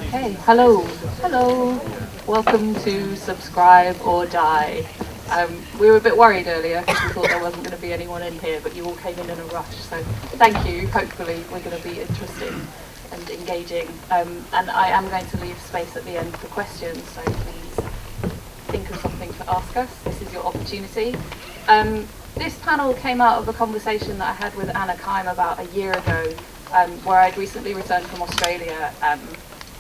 Okay, hello. Welcome to Subscribe or Die. We were a bit worried earlier because we thought there wasn't going to be anyone in here, but you all came in a rush, so thank you. Hopefully we're going to be interesting and engaging. And I am going to leave space at the end for questions, so please think of something to ask us. This is your opportunity. This panel came out of a conversation that I had with Anna Kime about a year ago, where I'd recently returned from Australia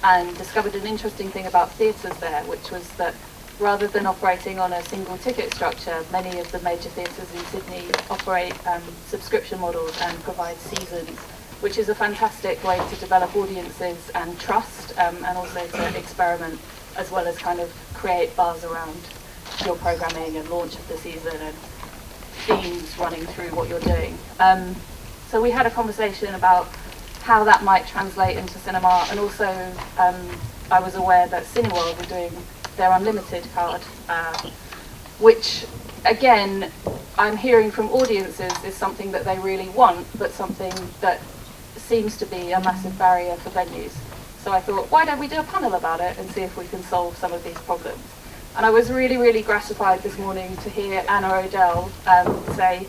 and discovered an interesting thing about theatres there, which was that rather than operating on a single ticket structure, many of the major theatres in Sydney operate subscription models and provide seasons, which is a fantastic way to develop audiences and trust, and also to experiment, as well as kind of create buzz around your programming and launch of the season and themes running through what you're doing. So we had a conversation about how that might translate into cinema, and also I was aware that Cineworld were doing their unlimited card, which again I'm hearing from audiences is something that they really want, but something that seems to be a massive barrier for venues. So I thought, why don't we do a panel about it and see if we can solve some of these problems? And I was really gratified this morning to hear Anna Odell say,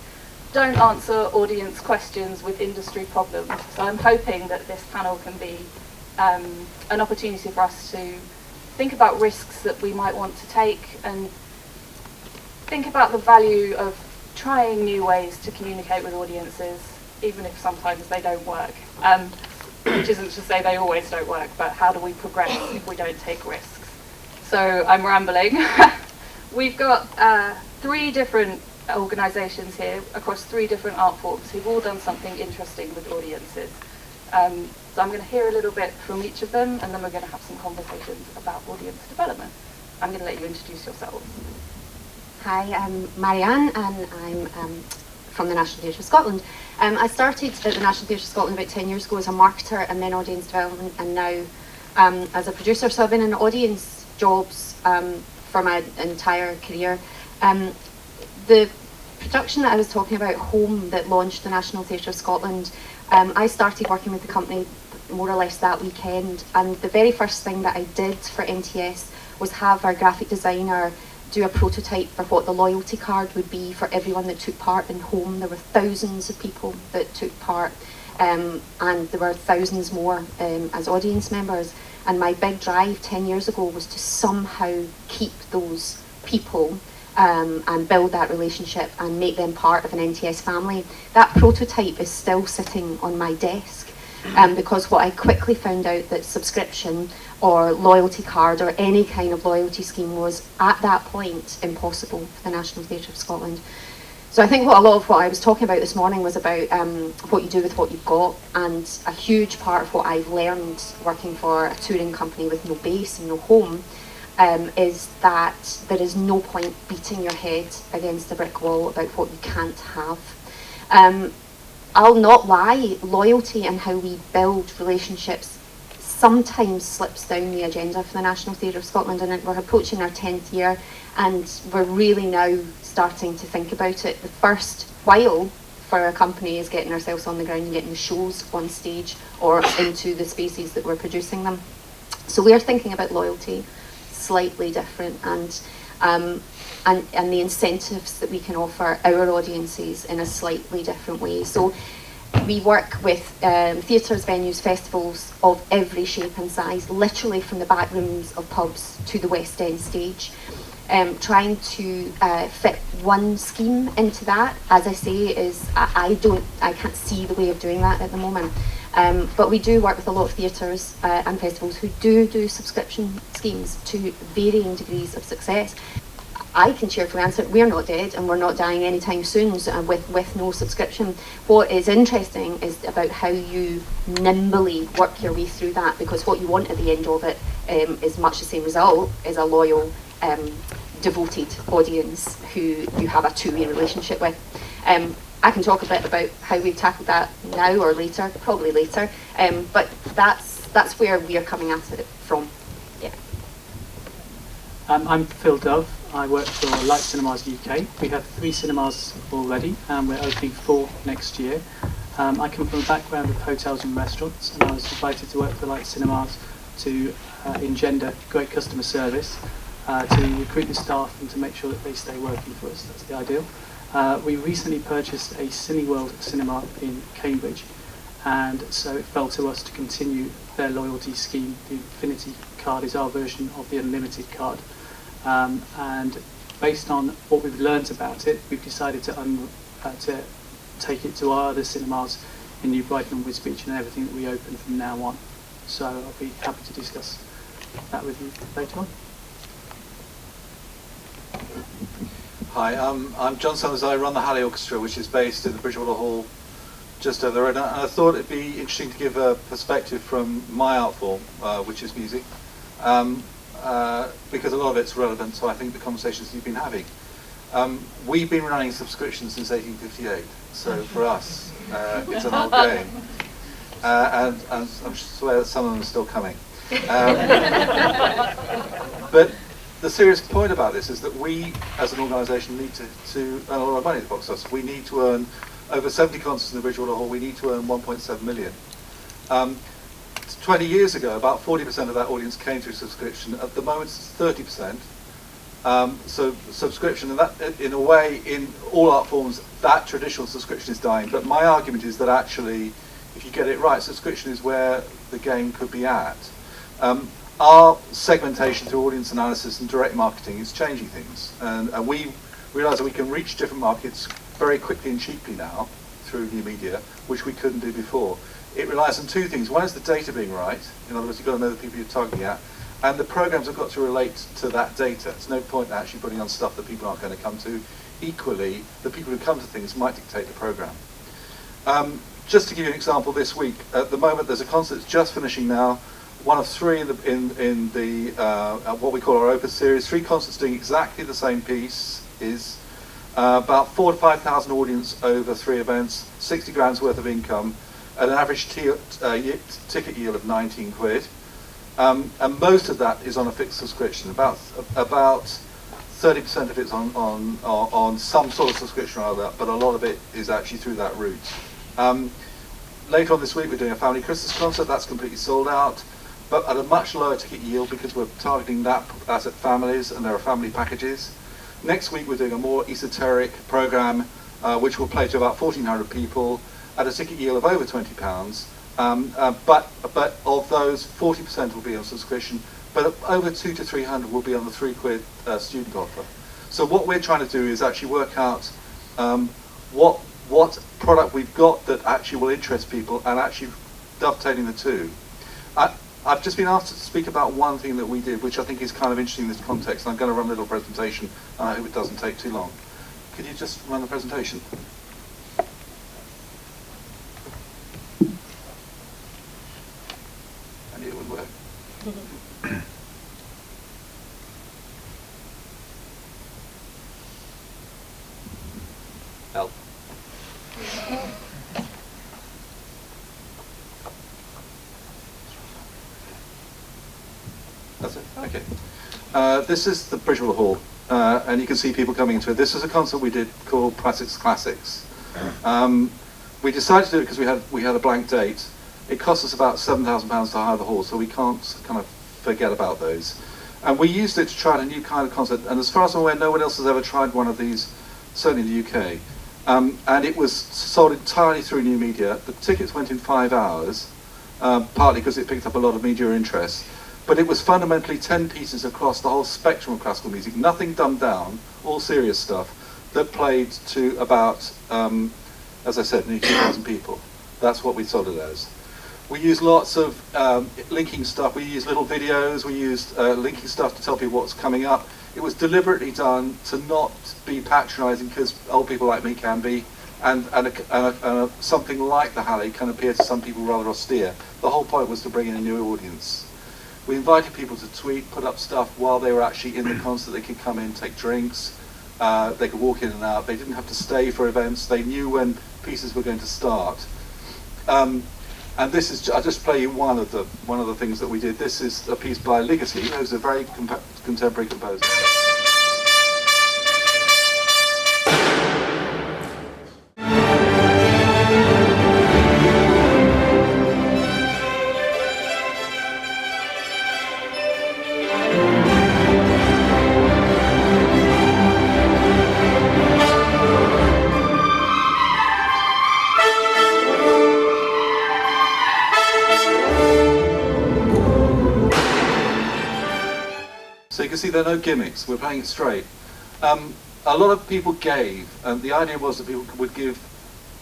don't answer audience questions with industry problems. So I'm hoping that this panel can be an opportunity for us to think about risks that we might want to take and think about the value of trying new ways to communicate with audiences, even if sometimes they don't work. Which isn't to say they always don't work, but how do we progress if we don't take risks? So I'm rambling. We've got 3 different organisations here across 3 different art forms who've all done something interesting with audiences. So I'm going to hear a little bit from each of them, and then we're going to have some conversations about audience development. I'm going to let you introduce yourselves. Hi, I'm Marianne, and I'm from the National Theatre of Scotland. I started at the National Theatre of Scotland about 10 years ago as a marketer and then audience development, and now as a producer. So I've been in audience jobs for my entire career. The production that I was talking about, Home, that launched the National Theatre of Scotland, I started working with the company more or less that weekend, and the very first thing that I did for NTS was have our graphic designer do a prototype for what the loyalty card would be for everyone that took part in Home. There were thousands of people that took part, and there were thousands more as audience members. And my big drive 10 years ago was to somehow keep those people and build that relationship and make them part of an NTS family. That prototype is still sitting on my desk, because what I quickly found out that subscription or loyalty card or any kind of loyalty scheme was at that point impossible for the National Theatre of Scotland. So I think a lot of what I was talking about this morning was about what you do with what you've got, and a huge part of what I've learned working for a touring company with no base and no home is that there is no point beating your head against a brick wall about what you can't have. I'll not lie, loyalty and how we build relationships sometimes slips down the agenda for the National Theatre of Scotland, and we're approaching our 10th year and we're really now starting to think about it. The first while for a company is getting ourselves on the ground and getting the shows on stage or into the spaces that we're producing them. So we're thinking about loyalty slightly different, and the incentives that we can offer our audiences in a slightly different way. So we work with theatres, venues, festivals of every shape and size, literally from the back rooms of pubs to the West End stage, trying to fit one scheme into that. As I say, I can't see the way of doing that at the moment. But we do work with a lot of theatres and festivals who do subscription schemes to varying degrees of success. I can cheerfully answer, we're not dead and we're not dying anytime soon with no subscription. What is interesting is about how you nimbly work your way through that, because what you want at the end of it is much the same result, is a loyal, devoted audience who you have a two-way relationship with. I can talk a bit about how we've tackled that now or later, probably later, but that's where we are coming at it from. Yeah. I'm Phil Dove. I work for Light Cinemas UK. We have 3 cinemas already, and we're opening 4 next year. I come from a background of hotels and restaurants, and I was invited to work for Light Cinemas to engender great customer service, to recruit the staff and to make sure that they stay working for us. That's the ideal. We recently purchased a Cineworld cinema in Cambridge, and so it fell to us to continue their loyalty scheme. The Infinity card is our version of the Unlimited card, and based on what we've learnt about it, we've decided to take it to our other cinemas in New Brighton and Wisbech and everything that we open from now on. So I'll be happy to discuss that with you later on. Hi, I'm John Summers. I run the Halley Orchestra, which is based in the Bridgewater Hall just over the road. And I thought it'd be interesting to give a perspective from my art form, which is music, because a lot of it's relevant to, I think, the conversations you've been having. We've been running subscriptions since 1858, so for us, it's an old game. And I'm sure that some of them are still coming. But the serious point about this is that we, as an organisation, need to earn a lot of money at the box office. We need to earn over 70 concerts in the Bridgewater Hall. We need to earn 1.7 million. 20 years ago, about 40% of that audience came through subscription. At the moment, it's 30%. So subscription, and that, in a way, in all art forms, that traditional subscription is dying. But my argument is that actually, if you get it right, subscription is where the game could be at. Our segmentation through audience analysis and direct marketing is changing things, and we realise that we can reach different markets very quickly and cheaply now through new media, which we couldn't do before. It relies on two things. One is the data being right. In other words, you've got to know the people you're targeting at, and the programs have got to relate to that data. There's no point in actually putting on stuff that people aren't going to come to. Equally, the people who come to things might dictate the program. Just to give you an example, this week, at the moment, there's a concert that's just finishing now, one of three in the what we call our Opus series. 3 concerts doing exactly the same piece. Is about 4,000 to 5,000 audience over 3 events, 60 grand's worth of income, at an average ticket yield of 19 quid. And most of that is on a fixed subscription. About 30% of it's on some sort of subscription or other, but a lot of it is actually through that route. Later on this week, we're doing a family Christmas concert. That's completely sold out, but at a much lower ticket yield because we're targeting that at families, and there are family packages. Next week, we're doing a more esoteric program, which will play to about 1,400 people at a ticket yield of over £20. But of those, 40% will be on subscription, but over 200 to 300 will be on the 3 quid student offer. So what we're trying to do is actually work out what product we've got that actually will interest people, and actually dovetailing the two. I've just been asked to speak about one thing that we did, which I think is kind of interesting in this context. I'm going to run a little presentation, and I hope it doesn't take too long. Could you just run the presentation? I knew it would work. Help. That's it? Okay. This is the Bridgewater Hall, and you can see people coming into it. This is a concert we did called Pratt's Classics. We decided to do it because we had a blank date. It cost us about £7,000 to hire the hall, so we can't kind of forget about those. And we used it to try a new kind of concert, and as far as I'm aware, no one else has ever tried one of these, certainly in the UK. And it was sold entirely through new media. The tickets went in 5 hours, partly because it picked up a lot of media interest. But it was fundamentally 10 pieces across the whole spectrum of classical music, nothing dumbed down, all serious stuff, that played to about, as I said, nearly 2,000 people. That's what we sold it as. We used lots of linking stuff. We used little videos. We used linking stuff to tell people what's coming up. It was deliberately done to not be patronising, because old people like me can be, and something like the Halley can appear to some people rather austere. The whole point was to bring in a new audience. We invited people to tweet, put up stuff while they were actually in the concert. They could come in, take drinks, they could walk in and out. They didn't have to stay for events. They knew when pieces were going to start. And this is, I'll just play you one of the things that we did. This is a piece by Ligeti, who's a very contemporary composer. see, there are no gimmicks. We're playing it straight. A lot of people gave, and the idea was that people would give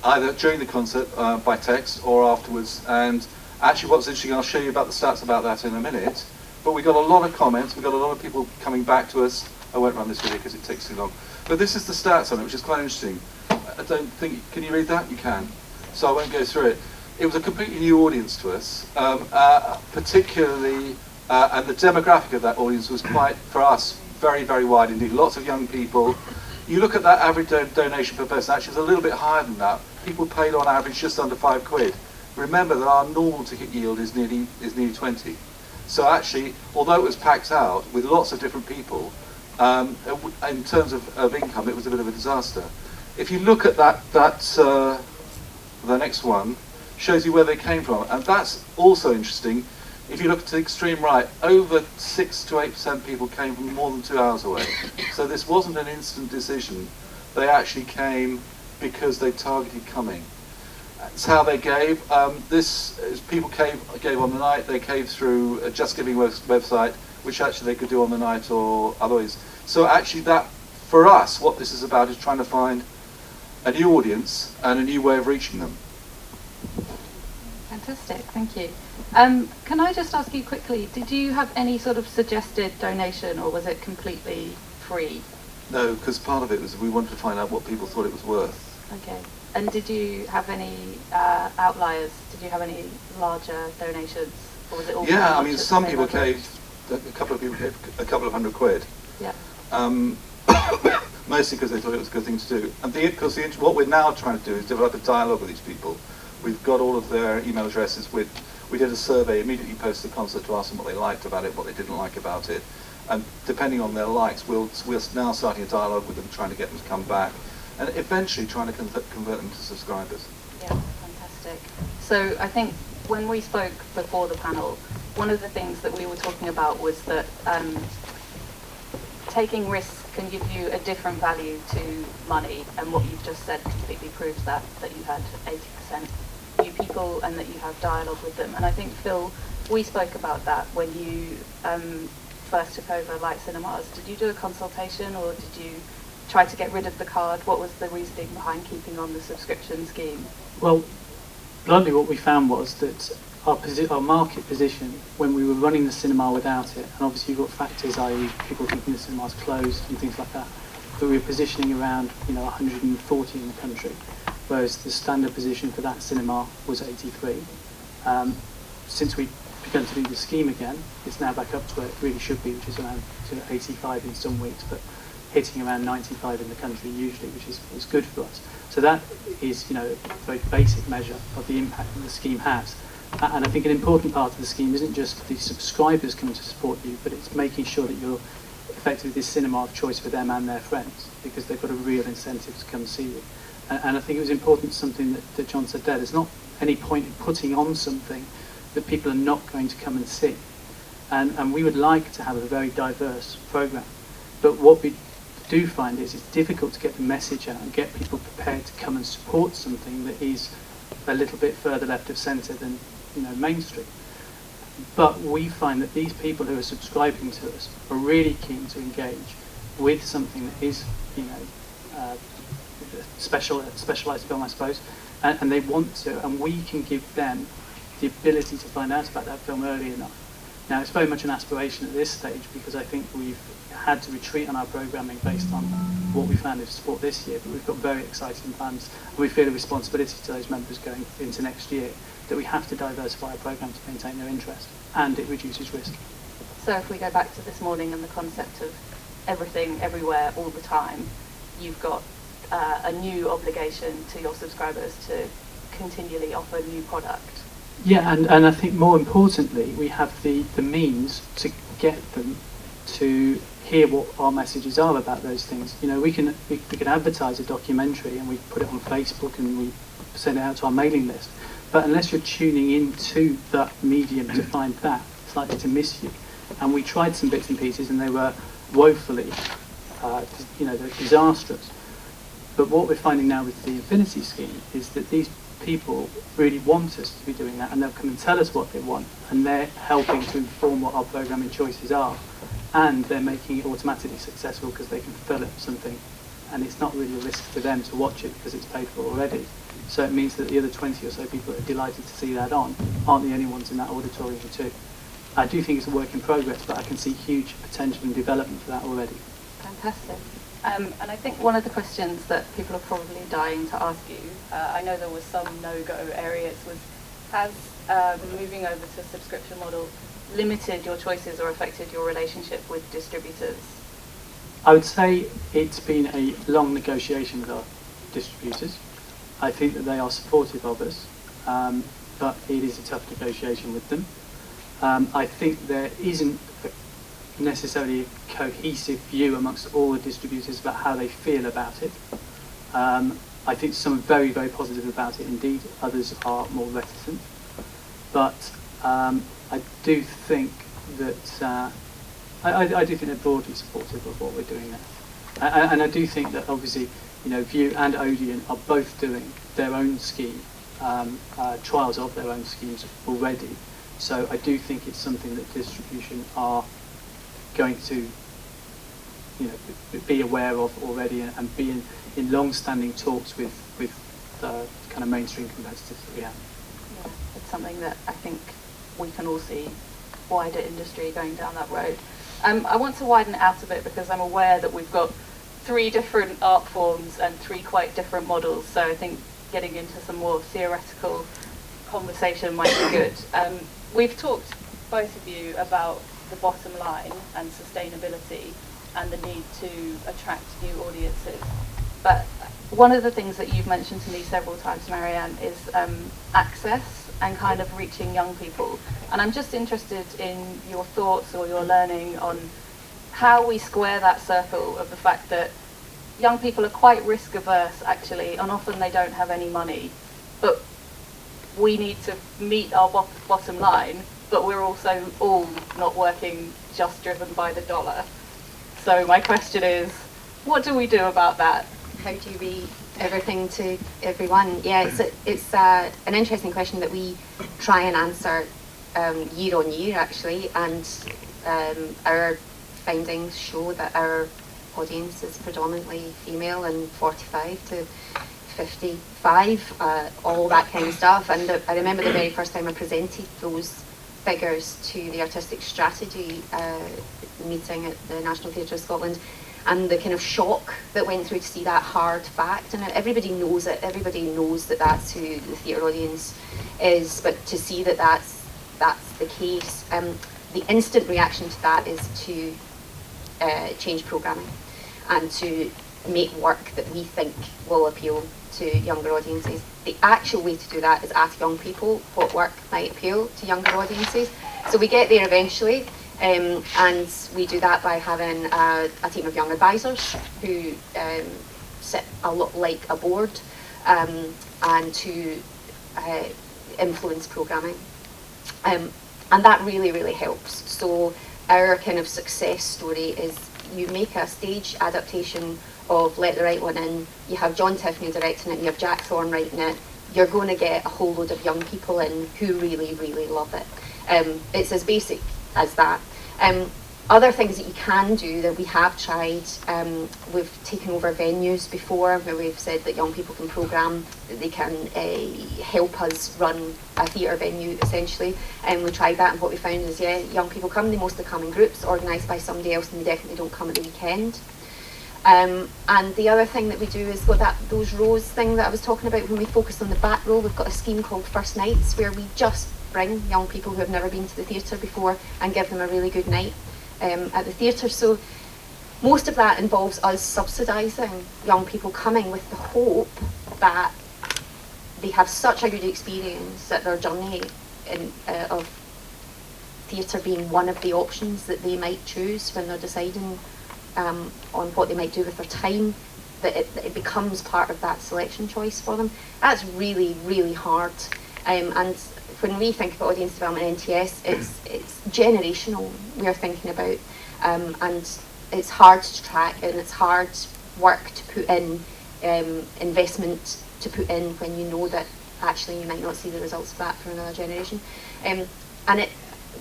either during the concert by text or afterwards. And actually, what's interesting, I'll show you about the stats about that in a minute. But we got a lot of comments. We got a lot of people coming back to us. I won't run this video because it takes too long. But this is the stats on it, which is quite interesting. I don't think, can you read that? You can. So I won't go through it. It was a completely new audience to us, particularly, and the demographic of that audience was quite, for us, very, very wide indeed. Lots of young people. You look at that average donation per person, actually it's a little bit higher than that. People paid on average just under £5. Remember that our normal ticket yield is nearly 20. So actually, although it was packed out with lots of different people, in terms of income, it was a bit of a disaster. If you look at the next one, shows you where they came from, and that's also interesting. If you look to the extreme right, over 6 to 8% people came from more than 2 hours away. So this wasn't an instant decision. They actually came because they targeted coming. That's how they gave. People gave on the night. They gave through a Just Giving website, which actually they could do on the night or otherwise. So actually that, for us, what this is about is trying to find a new audience and a new way of reaching them. Fantastic, thank you. Can I just ask you quickly, did you have any sort of suggested donation, or was it completely free? No, because part of it was we wanted to find out what people thought it was worth. Okay. And did you have any outliers? Did you have any larger donations, or was it all? Yeah, I mean, some people gave, a couple of people gave a couple of £100. Yeah. Mostly because they thought it was a good thing to do. And what we're now trying to do is develop a dialogue with these people. We've got all of their email addresses. We did a survey immediately post the concert to ask them what they liked about it, what they didn't like about it. And depending on their likes, we're now starting a dialogue with them, trying to get them to come back, and eventually trying to convert them to subscribers. Yeah, fantastic. So I think when we spoke before the panel, one of the things that we were talking about was that taking risks can give you a different value to money, and what you've just said completely proves that you had 80% new people and that you have dialogue with them. And I think, Phil, we spoke about that when you first took over Light Cinemas. Did you do a consultation, or did you try to get rid of the card? What was the reasoning behind keeping on the subscription scheme? Well, bluntly, what we found was that our market position, when we were running the cinema without it, and obviously you've got factors, i.e. people thinking the cinema's closed and things like that, but we were positioning around 140 in the country, whereas the standard position for that cinema was 83. Since we've begun to do the scheme again, it's now back up to where it really should be, which is around 85 in some weeks, but hitting around 95 in the country usually, which is good for us. So that is a very basic measure of the impact that the scheme has. And I think an important part of the scheme isn't just the subscribers coming to support you, but it's making sure that you're effectively this cinema of choice for them and their friends, because they've got a real incentive to come see you. And I think it was important, something that John said there, there's not any point in putting on something that people are not going to come and see. And we would like to have a very diverse programme. But what we do find is it's difficult to get the message out and get people prepared to come and support something that is a little bit further left of centre than mainstream. But we find that these people who are subscribing to us are really keen to engage with something that is specialised film, I suppose, and they want to, and we can give them the ability to find out about that film early enough. Now, it's very much an aspiration at this stage, because I think we've had to retreat on our programming based on what we found in sport this year, but we've got very exciting plans, and we feel a responsibility to those members going into next year that we have to diversify our programme to maintain their interest, and it reduces risk. So if we go back to this morning and the concept of everything, everywhere, all the time, you've got a new obligation to your subscribers to continually offer new product. Yeah, and I think more importantly, we have the means to get them to hear what our messages are about those things. We can advertise a documentary and we put it on Facebook and we send it out to our mailing list. But unless you're tuning into that medium to find that, it's likely to miss you. And we tried some bits and pieces and they were woefully, they're disastrous. But what we're finding now with the Infinity scheme is that these people really want us to be doing that, and they'll come and tell us what they want, and they're helping to inform what our programming choices are. and they're making it automatically successful because they can develop something, and it's not really a risk to them to watch it because it's paid for already. So it means that the other 20 or so people that are delighted to see that on aren't the only ones in that auditorium too. I do think it's a work in progress, but I can see huge potential and development for that already. Fantastic. And I think one of the questions that people are probably dying to ask you, I know there was some no-go areas, was has moving over to a subscription model limited your choices or affected your relationship with distributors? I would say it's been a long negotiation with our distributors. I think that they are supportive of us, but it is a tough negotiation with them. I think there isn't necessarily a cohesive view amongst all the distributors about how they feel about it. I think some are very, very positive about it indeed, others are more reticent. But I do think that I do think they're broadly supportive of what we're doing now. And I do think that obviously, you know, View and Odeon are both doing their own scheme, trials of their own schemes already. So I do think it's something that distribution are going to, you know, be aware of already and be in long-standing talks with kind of mainstream competitors that we have. Yeah, it's something that I think we can all see wider industry going down that road. I want to widen it out a bit because I'm aware that we've got 3 different art forms and 3 quite different models, so I think getting into some more theoretical conversation might be good. We've talked, both of you, about the bottom line and sustainability and the need to attract new audiences. But one of the things that you've mentioned to me several times, Marianne, is access and kind of reaching young people. And I'm just interested in your thoughts or your learning on how we square that circle of the fact that young people are quite risk averse actually, and often they don't have any money. But we need to meet our bottom line, but we're also all not working just driven by the dollar. So my question is, what do we do about that? How do you be everything to everyone? Yeah, it's an interesting question that we try and answer year on year actually, and our findings show that our audience is predominantly female and 45 to 55, all that kind of stuff. And I remember the very first time I presented those figures to the artistic strategy meeting at the National Theatre of Scotland, and the kind of shock that went through to see that hard fact. And everybody knows it, everybody knows that that's who the theatre audience is, but to see that that's the case, the instant reaction to that is to change programming and to make work that we think will appeal to younger audiences. The actual way to do that is ask young people what work might appeal to younger audiences. So we get there eventually, and we do that by having a team of young advisors who sit a lot like a board and to influence programming. And that really, really helps. So our kind of success story is you make a stage adaptation of Let the Right One In, you have John Tiffany directing it, you have Jack Thorne writing it, you're going to get a whole load of young people in who really, really love it. It's as basic as that. Other things that you can do that we have tried, we've taken over venues before where we've said that young people can programme, that they can help us run a theatre venue essentially. And we tried that, and what we found is, yeah, young people come, they mostly come in groups organised by somebody else, and they definitely don't come at the weekend. And the other thing that we do is got those rows thing that I was talking about when we focus on the back row. We've got a scheme called First Nights where we just bring young people who have never been to the theatre before and give them a really good night at the theatre. So most of that involves us subsidising young people coming with the hope that they have such a good experience that their journey of theatre being one of the options that they might choose when they're deciding on what they might do with their time, that it becomes part of that selection choice for them. That's really, really hard. And when we think about audience development NTS, it's generational we are thinking about, and it's hard to track, and it's hard work to put in, investment to put in when you know that actually you might not see the results of that for another generation. And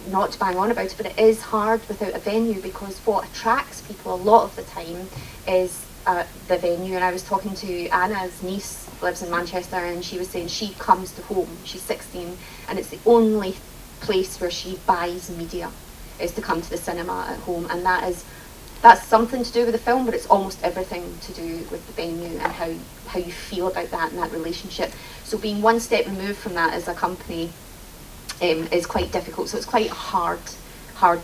not to bang on about it, but it is hard without a venue, because what attracts people a lot of the time is the venue. And I was talking to Anna's niece, lives in Manchester, and she was saying she comes to home. She's 16, and it's the only place where she buys media is to come to the cinema at home, and that's something to do with the film, but it's almost everything to do with the venue and how you feel about that and that relationship. So being one step removed from that as a company is quite difficult. So it's quite hard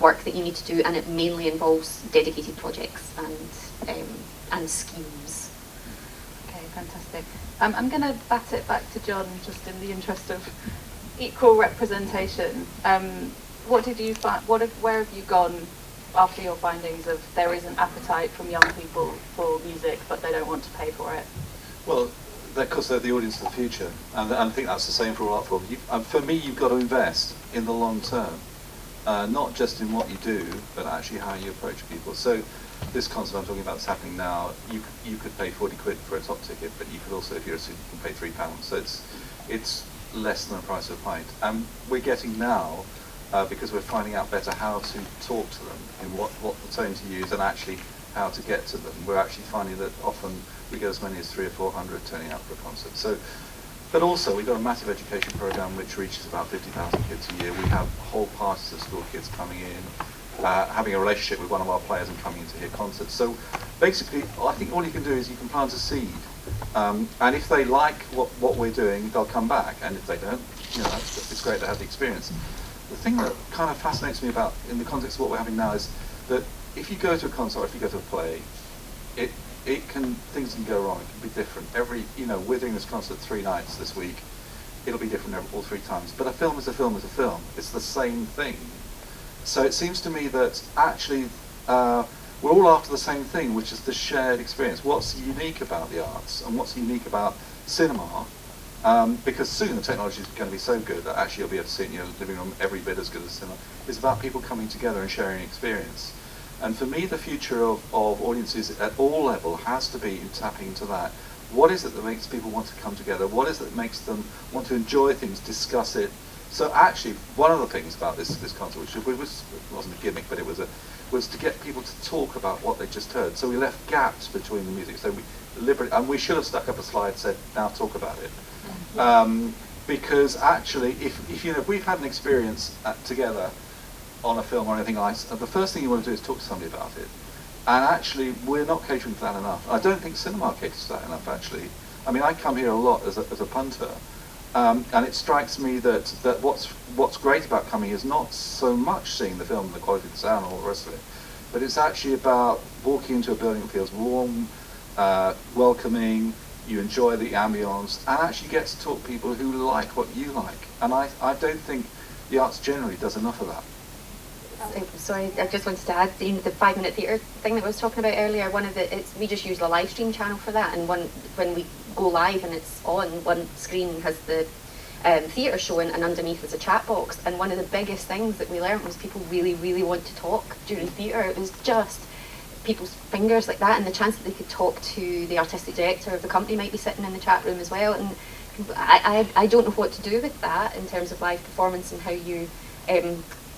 work that you need to do, and it mainly involves dedicated projects and schemes. Okay, fantastic. I'm going to bat it back to John, just in the interest of equal representation. What did you find? Where have you gone after your findings of there is an appetite from young people for music, but they don't want to pay for it? Well, because they're the audience of the future, and I think that's the same for all art forms. For me, you've got to invest in the long term, not just in what you do, but actually how you approach people. So this concert I'm talking about that's happening now, you could pay 40 quid for a top ticket, but you could also, if you're a student, you can pay £3. So it's less than the price of a pint. And we're getting now, because we're finding out better how to talk to them, and what the tone to use, and actually how to get to them. We're actually finding that often we get as many as 300 or 400 turning out for a concert. So, but also we've got a massive education program which reaches about 50,000 kids a year. We have whole parties of school kids coming in, having a relationship with one of our players and coming in to hear concerts. So basically, I think all you can do is you can plant a seed, and if they like what we're doing, they'll come back, and if they don't, it's great to have the experience. The thing that kind of fascinates me about, in the context of what we're having now, is that if you go to a concert, or if you go to a play, things can go wrong. It can be different. We're doing this concert 3 nights this week. It'll be different all 3 times. But a film is a film is a film. It's the same thing. So it seems to me that actually we're all after the same thing, which is the shared experience. What's unique about the arts, and what's unique about cinema? Because soon the technology is going to be so good that actually you'll be able to see it in your living room every bit as good as cinema. It's about people coming together and sharing experience. And for me, the future of audiences at all level has to be in tapping into that. What is it that makes people want to come together? What is it that makes them want to enjoy things, discuss it? So actually, one of the things about this concert, which wasn't a gimmick, but it was to get people to talk about what they just heard. So we left gaps between the music. So we deliberately, and we should have stuck up a slide that said, "Now talk about it." Because actually, if we've had an experience together on a film or anything like that, the first thing you want to do is talk to somebody about it. And actually, we're not catering for that enough. I don't think cinema caters to that enough, actually. I mean, I come here a lot as a punter, and it strikes me that what's great about coming is not so much seeing the film and the quality of the sound and all the rest of it, but it's actually about walking into a building that feels warm, welcoming, you enjoy the ambience, and actually get to talk to people who like what you like. And I don't think the arts generally does enough of that. Sorry, I just wanted to add, the 5-minute theatre thing that I was talking about earlier, we just use the live stream channel for that, and when we go live and it's on, one screen has the theatre showing, and underneath is a chat box. And one of the biggest things that we learned was people really, really want to talk during theatre. It was just people's fingers like that, and the chance that they could talk to the artistic director of the company might be sitting in the chat room as well. And I don't know what to do with that in terms of live performance and how you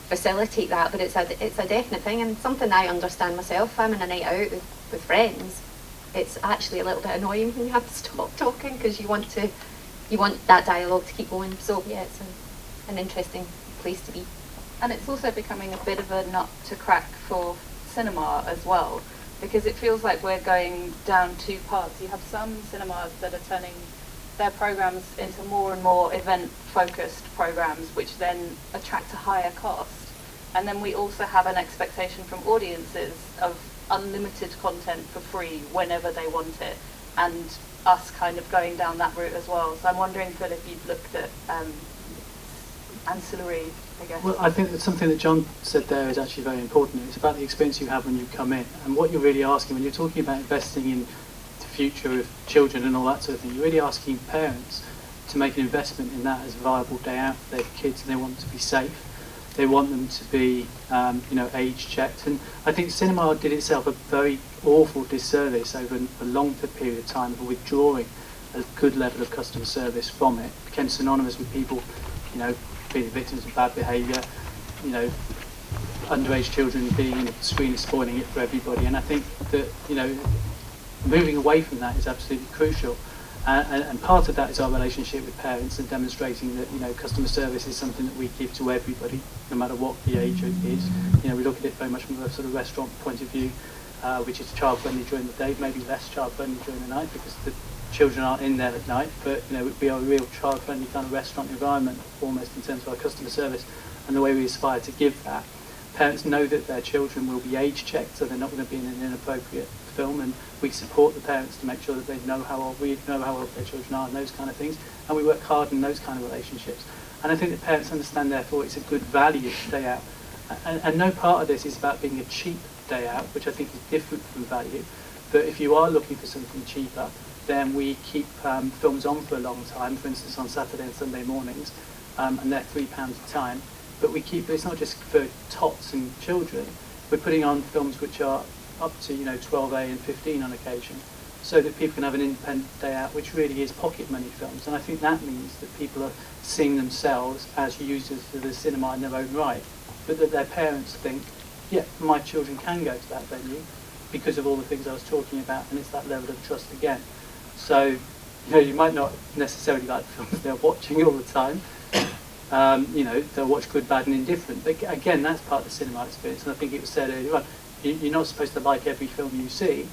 facilitate that, but it's a definite thing, and something I understand myself. If I'm in a night out with friends, it's actually a little bit annoying when you have to stop talking, because you want that dialogue to keep going. So yeah, it's an interesting place to be. And it's also becoming a bit of a nut to crack for cinema as well, because it feels like we're going down 2 paths. You have some cinemas that are turning their programs into more and more event-focused programs, which then attract a higher cost. And then we also have an expectation from audiences of unlimited content for free whenever they want it, and us kind of going down that route as well. So I'm wondering, Phil, if you'd looked at ancillary, I guess. Well, I think that something that John said there is actually very important. It's about the experience you have when you come in, and what you're really asking when you're talking about investing in future of children and all that sort of thing. You're really asking parents to make an investment in that as a viable day out for their kids, and they want them to be safe. They want them to be, age checked. And I think cinema did itself a very awful disservice over a long period of time of withdrawing a good level of customer service from it. It became synonymous with people, being victims of bad behaviour. you know, underage children being on the screen is spoiling it for everybody. And I think that, you know, moving away from that is absolutely crucial. And part of that is our relationship with parents and demonstrating that, you know, customer service is something that we give to everybody, no matter what the age it is. You know, we look at it very much from a sort of restaurant point of view, which is child-friendly during the day, maybe less child-friendly during the night because the children aren't in there at night. But, you know, we are a real child-friendly kind of restaurant environment, almost in terms of our customer service and the way we aspire to give that. Parents know that their children will be age checked, so they're not going to be in an inappropriate film, and we support the parents to make sure that they know how old we know how old their children are and those kind of things, and we work hard in those kind of relationships. And I think that parents understand, therefore, it's a good value day out. And no part of this is about being a cheap day out, which I think is different from value. But if you are looking for something cheaper, then we keep films on for a long time, for instance on Saturday and Sunday mornings, and they're £3 a time. But we keep, it's not just for tots and children, we're putting on films which are up to, you know, 12A and 15 on occasion, so that people can have an independent day out, which really is pocket money films. And I think that means that people are seeing themselves as users of the cinema in their own right, but that their parents think, yeah, my children can go to that venue because of all the things I was talking about, and it's that level of trust again. So, you know, you might not necessarily like the films they're watching all the time. You know, they'll watch good, bad and indifferent. But again, that's part of the cinema experience, and I think it was said earlier on, you're not supposed to like every film you see,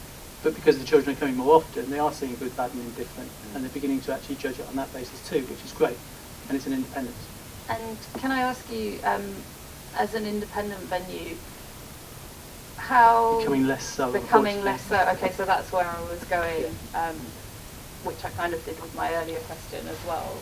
but because the children are coming more often, they are seeing good, bad and indifferent, and they're beginning to actually judge it on that basis too, which is great, and it's an independence. And can I ask you, as an independent venue, how... Becoming less so. Becoming less so, okay, so that's where I was going, which I kind of did with my earlier question as well.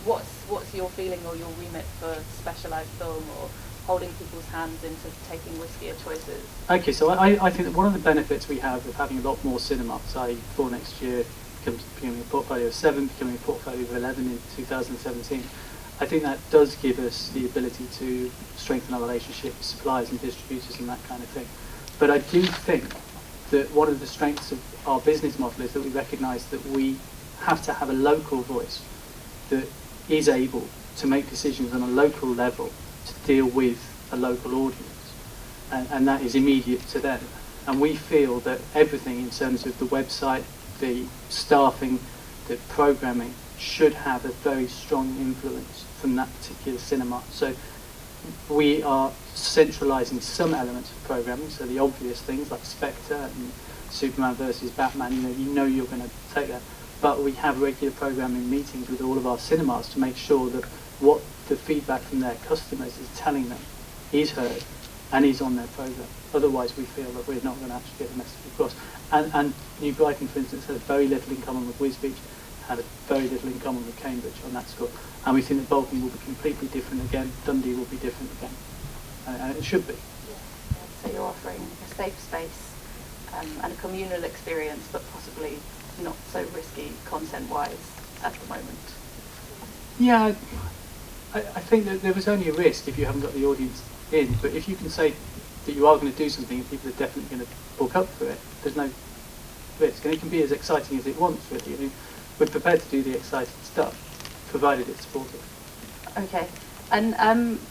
What's your feeling or your remit for specialised film or holding people's hands into taking riskier choices? Okay, so I think that one of the benefits we have of having a lot more cinema, say for next year, becoming a portfolio of 7, becoming a portfolio of 11 in 2017, I think that does give us the ability to strengthen our relationship with suppliers and distributors and that kind of thing. But I do think that one of the strengths of our business model is that we recognise that we have to have a local voice that is able to make decisions on a local level to deal with a local audience, and that is immediate to them. And we feel that everything in terms of the website, the staffing, the programming should have a very strong influence from that particular cinema. So we are centralising some elements of programming, so the obvious things like Spectre and Superman versus Batman, you know you're going to take that. But we have regular programming meetings with all of our cinemas to make sure that what the feedback from their customers is telling them is heard and is on their programme. Otherwise we feel that we're not going to actually get the message across. And New Brighton, for instance, has very little in common with Wisbech, had very little in common with Cambridge on that score. And we think that Bolton will be completely different again, Dundee will be different again. And it should be. Yeah. So you're offering a safe space and a communal experience, but possibly not so risky content-wise at the moment. Yeah, I think that there was only a risk if you haven't got the audience in, but if you can say that you are going to do something and people are definitely going to book up for it, there's no risk. And it can be as exciting as it wants, really. I mean, we're prepared to do the exciting stuff, provided it's supportive. Okay. And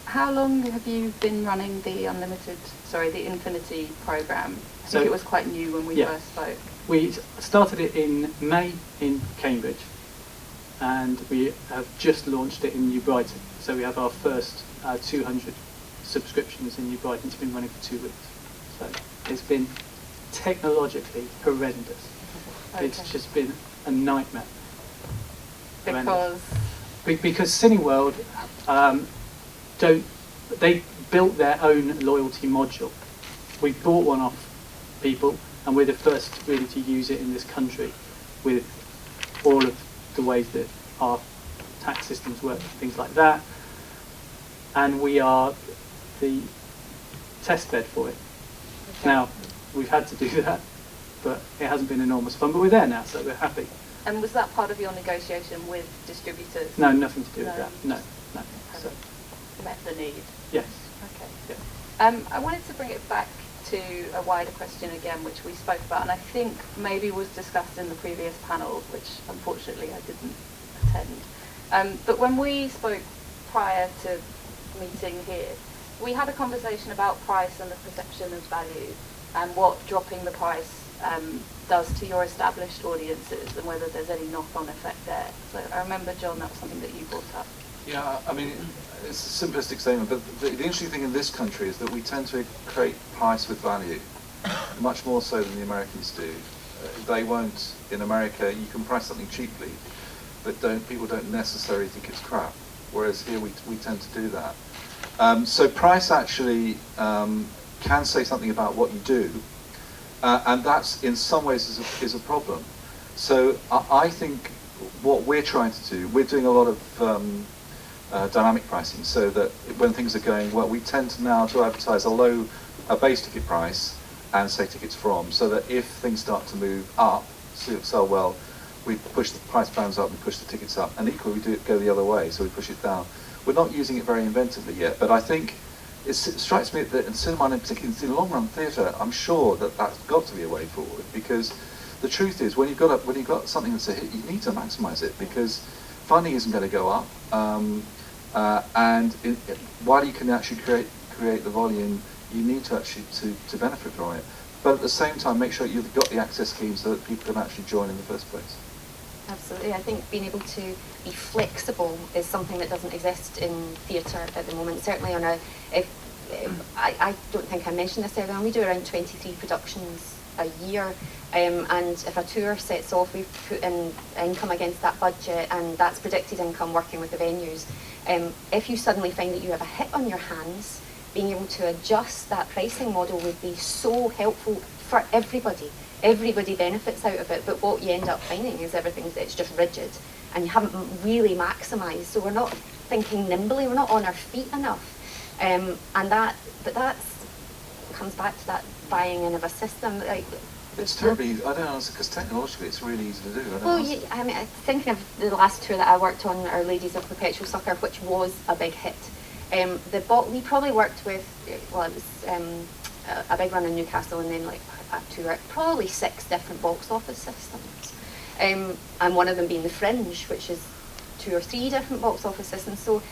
how long have you been running the the Infinity programme? I think it was quite new when we first spoke. We started it in May in Cambridge, and we have just launched it in New Brighton. So we have our first 200 subscriptions in New Brighton. It's been running for 2 weeks. So it's been technologically horrendous. Okay. It's just been a nightmare. Because Cineworld they built their own loyalty module. We bought one off people, and we're the first really to use it in this country with all of the ways that our tax systems work, things like that. And we are the test bed for it. Okay. Now, we've had to do that, but it hasn't been enormous fun, but we're there now, so we're happy. And was that part of your negotiation with distributors? No, nothing to do with that. No. So. Met the need? Yes. Okay. Yeah. I wanted to bring it back to a wider question again, which we spoke about, and I think maybe was discussed in the previous panel, which unfortunately I didn't attend. But when we spoke prior to meeting here, we had a conversation about price and the perception of value and what dropping the price does to your established audiences and whether there's any knock-on effect there. So I remember, John, that was something that you brought up. Yeah, I mean, it's a simplistic statement, but the interesting thing in this country is that we tend to equate price with value, much more so than the Americans do. They won't, in America, you can price something cheaply, but people don't necessarily think it's crap, whereas here we tend to do that. So price actually can say something about what you do, and that's in some ways is a problem. So I think what we're trying to do, we're doing a lot of dynamic pricing, so that when things are going well, we tend to now to advertise a base ticket price and say tickets from, so that if things start to move up, sell well, we push the price bands up, we push the tickets up, and equally we go the other way, so we push it down. We're not using it very inventively yet, but I think it strikes me that in cinema, and in particular in long-run theatre, I'm sure that that's got to be a way forward, because the truth is, when you've got something that's a hit, you need to maximise it, because funding isn't going to go up, while you can actually create the volume, you need to actually to benefit from it. But at the same time, make sure you've got the access schemes so that people can actually join in the first place. Absolutely. I think being able to be flexible is something that doesn't exist in theatre at the moment. Certainly on I don't think I mentioned this earlier on, we do around 23 productions a year, and if a tour sets off, we put in income against that budget, and that's predicted income working with the venues. If you suddenly find that you have a hit on your hands, being able to adjust that pricing model would be so helpful for everybody. Everybody benefits out of it, but what you end up finding is it's just rigid, and you haven't really maximised. So we're not thinking nimbly, we're not on our feet enough, but that comes back to that buying in of a system. It's terribly, I don't know, because technologically it's really easy to do. I mean, thinking of the last tour that I worked on, Our Ladies of Perpetual Succour, which was a big hit. We probably worked with, it was a big run in Newcastle, and then like a tour, probably 6 different box office systems, and one of them being the Fringe, which is 2 or 3 different box office systems. So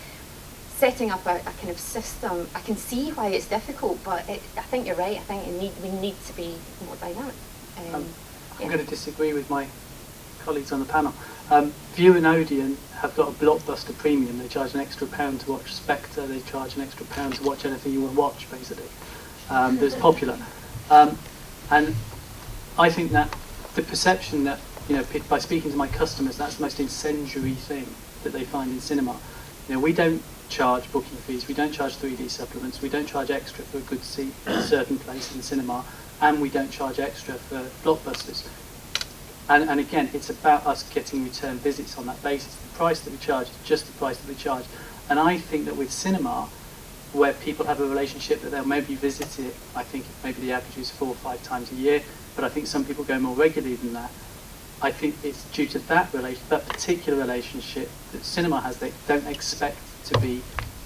setting up a kind of system, I can see why it's difficult, but I think you're right. I think we need to be more dynamic. I'm going to disagree with my colleagues on the panel. View and Odeon have got a blockbuster premium. They charge an extra £1 to watch Spectre. They charge an extra £1 to watch anything you want to watch, basically. That's popular. And I think that the perception that, by speaking to my customers, that's the most incendiary thing that they find in cinema. We don't charge booking fees, we don't charge 3D supplements, we don't charge extra for a good seat in a certain place in the cinema, and we don't charge extra for blockbusters. And again, it's about us getting return visits on that basis. The price that we charge is just the price that we charge. And I think that with cinema, where people have a relationship that they'll maybe visit it, I think maybe the average is 4 or 5 times a year, but I think some people go more regularly than that. I think it's due to that particular relationship that cinema has. They don't expect to be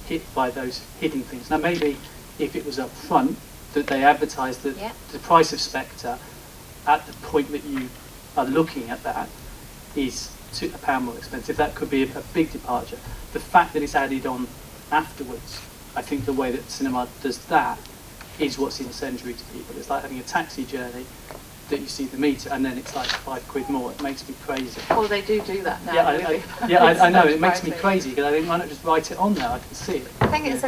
hit by those hidden things. Now maybe if it was up front, that they advertised that the price of Spectre at the point that you are looking at that is £1 more expensive, that could be a big departure. The fact that it's added on afterwards, I think the way that cinema does that is what's incendiary to people. It's like having a taxi journey that you see the meter and then it's like £5 more. It makes me crazy. Well, they do that now. I know. It makes me crazy because I think, why not just write it on there? I can see it. I think it's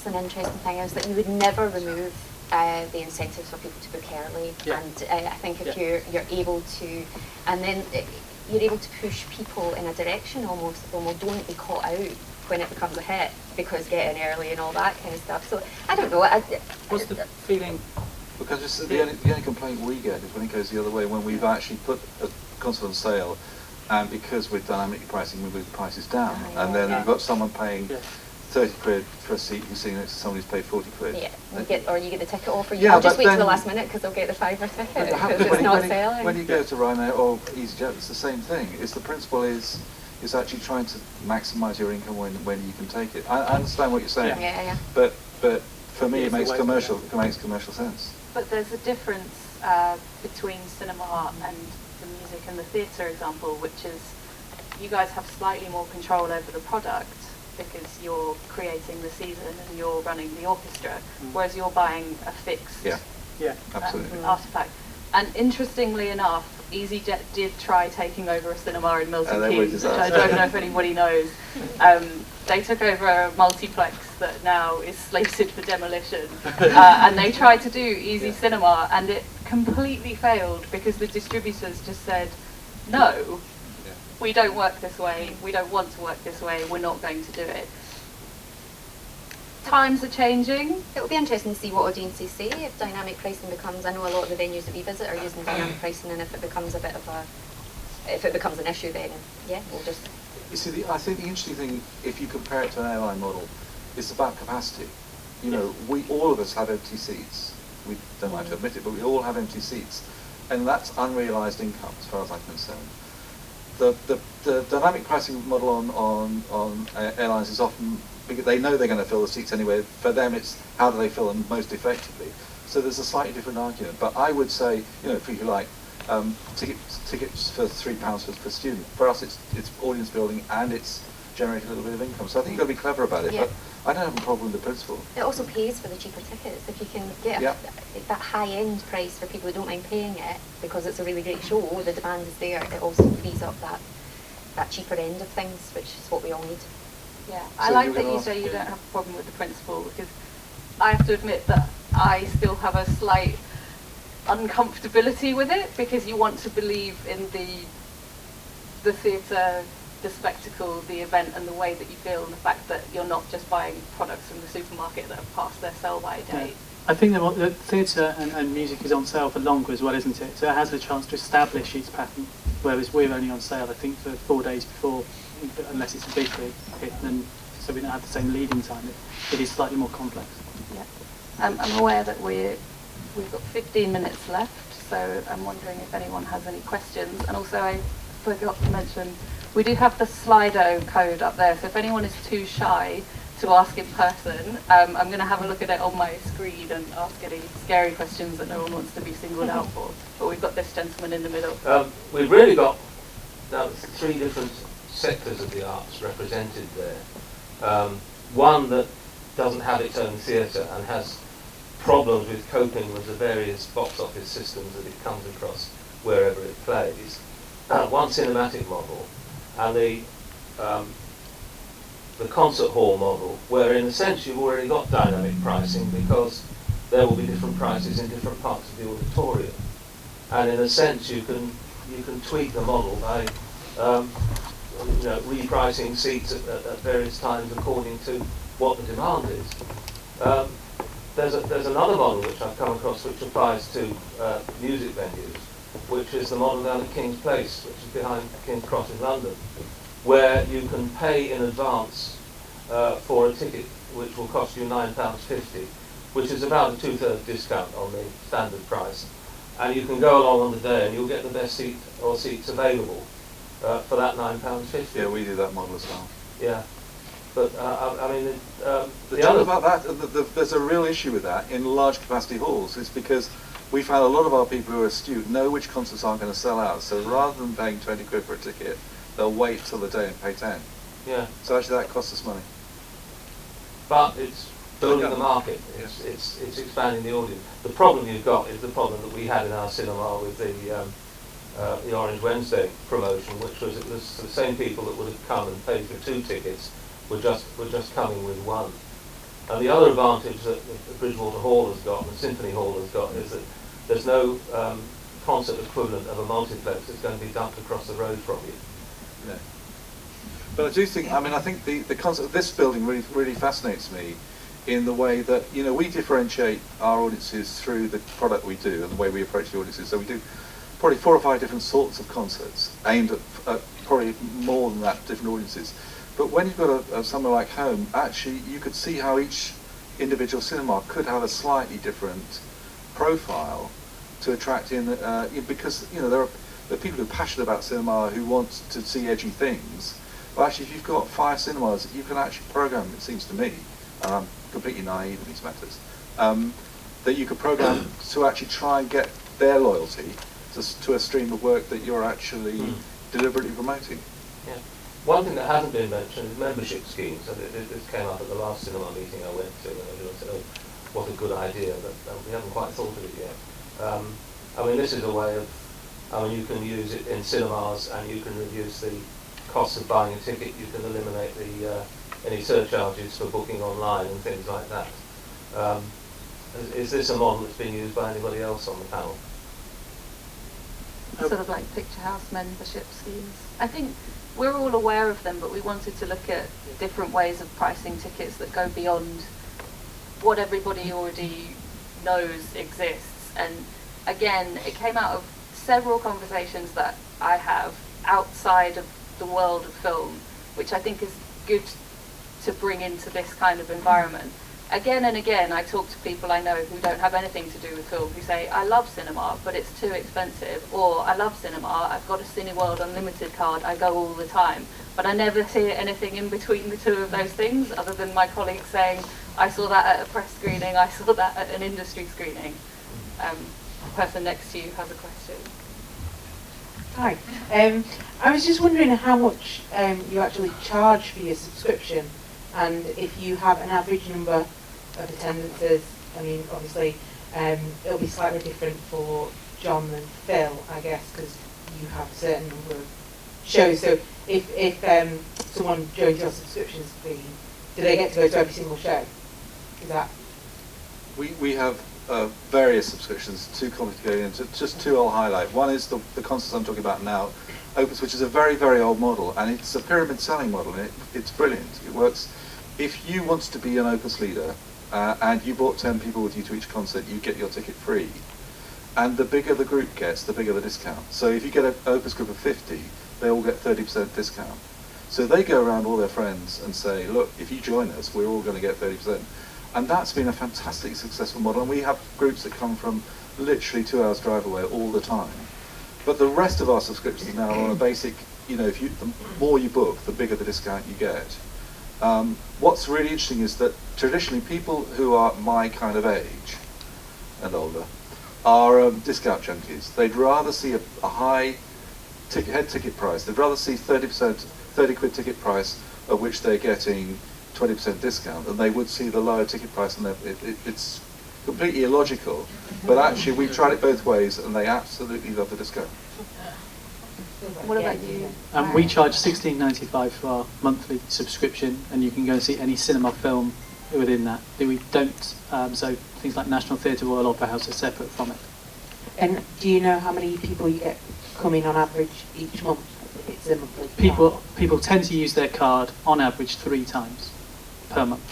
an interesting thing is that you would never remove the incentives for people to book early, and I think if you're able to, and then you're able to push people in a direction almost, well, don't be caught out when it becomes a hit because getting early and all that kind of stuff. So I don't know. What's the feeling? Because the only complaint we get is when it goes the other way, when we've actually put a concert on sale, and because we're dynamically pricing, we move the prices down, and then you've got someone paying £30 for a seat who's sitting next to somebody who's paid £40. Yeah, you get the ticket offer. I'll just wait till the last minute because they'll get the £5 ticket because it's not selling. When you go to Ryanair or EasyJet, it's the same thing. The principle is actually trying to maximise your income when you can take it. I understand what you're saying. But for me, it makes commercial sense. But there's a difference between cinema and the music and the theatre example, which is you guys have slightly more control over the product, because you're creating the season and you're running the orchestra, whereas you're buying a fixed Yeah. Absolutely. artifact. And interestingly enough, EasyJet did try taking over a cinema in Milton they were Keynes, which I disaster. don't know if anybody knows. They took over a multiplex that now is slated for demolition, and they tried to do Easy Cinema, and it completely failed because the distributors just said, no, we don't work this way, we don't want to work this way, we're not going to do it. Times are changing. It'll be interesting to see what audiences say if dynamic pricing becomes. I know a lot of the venues that we visit are using dynamic pricing, and if it becomes a bit of a, if it becomes an issue, then yeah, we'll just. You see, I think the interesting thing, if you compare it to an airline model, is about capacity. You know, all of us have empty seats. We don't like to admit it, but we all have empty seats, and that's unrealised income, as far as I'm concerned. The dynamic pricing model on airlines is often, because they know they're going to fill the seats anyway. For them, it's how do they fill them most effectively. So there's a slightly different argument. But I would say, you know, if you like, tickets for £3 per student. For us, it's audience building and it's generating a little bit of income. So I think you've got to be clever about it. Yeah. But I don't have a problem with the principle. It also pays for the cheaper tickets. If you can get that high-end price for people who don't mind paying it because it's a really great show, the demand is there. It also frees up that cheaper end of things, which is what we all need. Yeah, So I like you that were you asked- say you don't have a problem with the principle, because I have to admit that I still have a slight uncomfortability with it, because you want to believe in the theatre, the spectacle, the event, and the way that you feel, and the fact that you're not just buying products from the supermarket that have passed their sell-by date. I think that the theatre and music is on sale for longer as well, isn't it? So it has the chance to establish its pattern, whereas we're only on sale, I think, for 4 days before, unless it's a big hit, and so we don't have the same leading time. It is slightly more complex. Yeah. I'm aware that we've got 15 minutes left, so I'm wondering if anyone has any questions. And also, I forgot to mention, we do have the Slido code up there, so if anyone is too shy to ask in person, I'm going to have a look at it on my screen and ask any scary questions that no one wants to be singled out for. But we've got this gentleman in the middle. We've really got 3 different sectors of the arts represented there. One that doesn't have its own theatre and has problems with coping with the various box office systems that it comes across wherever it plays. One cinematic model, and the concert hall model, where in a sense you've already got dynamic pricing because there will be different prices in different parts of the auditorium. And in a sense you can tweak the model by repricing seats at various times according to what the demand is. There's another model which I've come across which applies to music venues, which is the model down at King's Place, which is behind King's Cross in London, where you can pay in advance for a ticket which will cost you £9.50, which is about a 2/3 discount on the standard price. And you can go along on the day and you'll get the best seat or seats available for that £9.50. Yeah, we do that model as well. Yeah. But, The the trouble other... about that, there's a real issue with that in large capacity halls. It's because we found a lot of our people who are astute know which concerts aren't going to sell out. So rather than paying 20 quid for a ticket, they'll wait till the day and pay 10. Yeah. So actually that costs us money. But it's building the market. It's expanding the audience. The problem you've got is the problem that we had in our cinema with the Orange Wednesday promotion, which was it was the same people that would have come and paid for 2 tickets were just coming with 1. And the other advantage that the Bridgewater Hall has got and the Symphony Hall has got is that there's no concert equivalent of a multiplex that's going to be dumped across the road from you. Yeah. But I do think, I think the concept of this building really fascinates me in the way that, we differentiate our audiences through the product we do and the way we approach the audiences. So we do probably 4 or 5 different sorts of concerts aimed at probably more than that, different audiences. But when you've got a somewhere like Home, actually you could see how each individual cinema could have a slightly different profile to attract in, because there are people who are passionate about cinema who want to see edgy things. But actually, if you've got 5 cinemas, you can actually program, it seems to me, and I'm completely naive in these matters, that you could program to actually try and get their loyalty to a stream of work that you're actually deliberately promoting. Yeah. One thing that hasn't been mentioned is membership schemes, and this came up at the last cinema meeting I went to, and everyone said, oh, what a good idea, but we haven't quite thought of it yet. I mean, this is a way of, I mean, you can use it in cinemas, and you can reduce the cost of buying a ticket, you can eliminate the any surcharges for booking online and things like that. Is this a model that's being used by anybody else on the panel? Sort of like picture house membership schemes. I think we're all aware of them, but we wanted to look at different ways of pricing tickets that go beyond what everybody already knows exists. And again, it came out of several conversations that I have outside of the world of film, which I think is good to bring into this kind of environment. Again and again, I talk to people I know who don't have anything to do with film, who say, I love cinema, but it's too expensive, or I love cinema, I've got a Cineworld Unlimited card, I go all the time. But I never hear anything in between the two of those things, other than my colleagues saying, I saw that at a press screening, I saw that at an industry screening. The person next to you has a question. Hi. I was just wondering how much you actually charge for your subscription, and if you have an average number of attendances. I mean, obviously, it'll be slightly different for John than Phil, I guess, because you have a certain number of shows. So if someone joins your subscription scheme, do they get to go to every single show? Is that? We have various subscriptions, too complicated to go into. Just two I'll highlight. One is the concerts I'm talking about now, Opus, which is a very, very old model, and it's a pyramid selling model, and it's brilliant. It works. If you wanted to be an Opus leader, and you brought 10 people with you to each concert, you get your ticket free. And the bigger the group gets, the bigger the discount. So if you get an Opus group of 50, they all get 30% discount. So they go around all their friends and say, look, if you join us, we're all going to get 30%. And that's been a fantastic successful model. And we have groups that come from literally 2 hours drive away all the time. But the rest of our subscriptions now are on a basic, if the more you book, the bigger the discount you get. What's really interesting is that traditionally people who are my kind of age and older are discount junkies. They'd rather see a high head ticket price. They'd rather see 30 quid ticket price of which they're getting 20% discount than they would see the lower ticket price. And it's completely illogical, but actually we've tried it both ways and they absolutely love the discount. What about you? We charge £16.95 for our monthly subscription, and you can go and see any cinema film within that. We don't, so things like National Theatre, Royal Opera House are separate from it. And do you know how many people you get coming on average each month? It's a monthly People tend to use their card on average 3 times per month.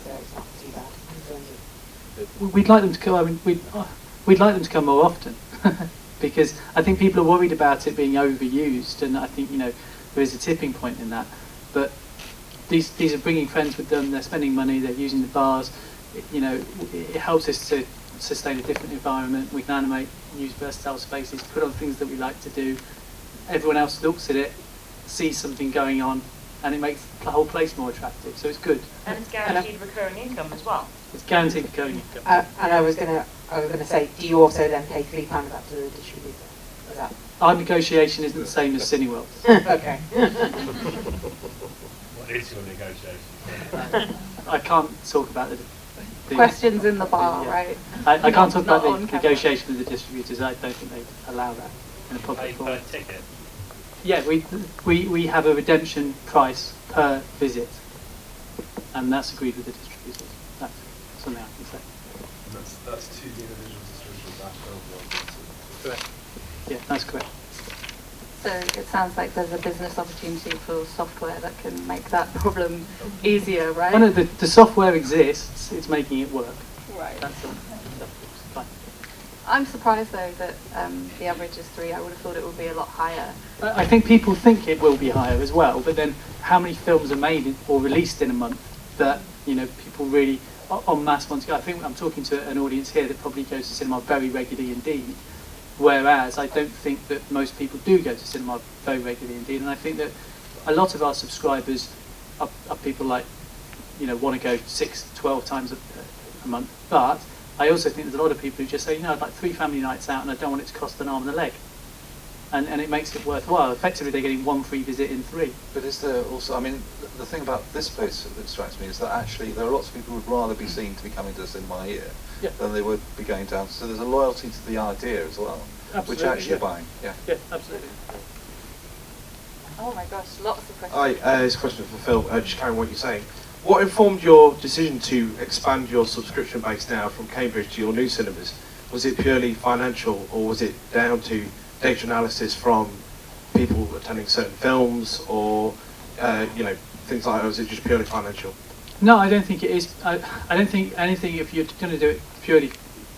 So it's not too bad in terms of... We'd like them to come. I mean, we'd like them to come more often. Because I think people are worried about it being overused, and I think there is a tipping point in that. But these are bringing friends with them. They're spending money. They're using the bars. It helps us to sustain a different environment. We can animate, use versatile spaces, put on things that we like to do. Everyone else looks at it, sees something going on, and it makes the whole place more attractive. So it's good. And it's guaranteed recurring income as well. It's guaranteed recurring income. And I was gonna say, do you also then pay £3 back to the distributor? Is that? Our negotiation isn't the same as Cineworld. Okay. What is your negotiation? I can't talk about the Questions in the bar, right? I can't talk about Not on the camera. negotiation with the distributors. I don't think they allow that in a public Pay forum. per ticket. Yeah, we have a redemption price per visit, and that's agreed with the distributors. That's something I can say. And that's to the individual distributors after. Correct. Yeah, that's correct. So it sounds like there's a business opportunity for software that can make that problem easier, right? Oh no, the software exists. It's making it work. Right. That's all. Fine. I'm surprised though that the average is 3. I would have thought it would be a lot higher. I think people think it will be higher as well, but then how many films are made or released in a month that people really en masse want to go? I think I'm talking to an audience here that probably goes to cinema very regularly indeed, whereas I don't think that most people do go to cinema very regularly indeed, and I think that a lot of our subscribers are people like want to go 6, 12 times a month, but I also think there's a lot of people who just say, I'd like 3 family nights out and I don't want it to cost an arm and a leg. and it makes it worthwhile. Effectively, they're getting 1 free visit in 3. But is there also, I mean, the thing about this place that strikes me is that actually there are lots of people who would rather be seen to be coming to the cinema here Yeah. than they would be going down. So there's a loyalty to the idea as well, which Absolutely, actually yeah. you're buying. Yeah. Yeah, absolutely. Oh my gosh, lots of questions. Hi, this question for Phil, just carrying what you're saying. What informed your decision to expand your subscription base now from Cambridge to your new cinemas? Was it purely financial, or was it down to data analysis from people attending certain films, or things like that? Or was it just purely financial? No, I don't think it is. I don't think anything, if you're going to do it purely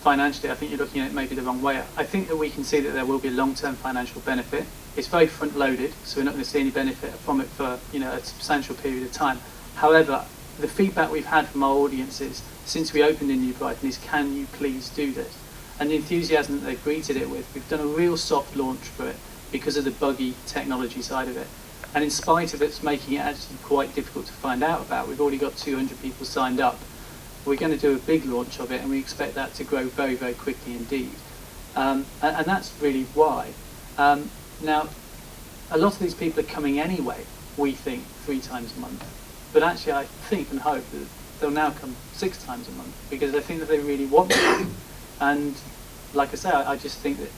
financially, I think you're looking at it maybe the wrong way. I think that we can see that there will be a long-term financial benefit. It's very front-loaded, so we're not going to see any benefit from it for a substantial period of time. However, the feedback we've had from our audiences since we opened in New Brighton is, can you please do this? And the enthusiasm that they've greeted it with, we've done a real soft launch for it because of the buggy technology side of it. And in spite of it's making it actually quite difficult to find out about, we've already got 200 people signed up. We're going to do a big launch of it, and we expect that to grow very, very quickly indeed. And that's really why. Now, a lot of these people are coming anyway, we think, 3 times a month. But actually, I think and hope that they'll now come 6 times a month, because I think that they really want to. And like I say, I just think that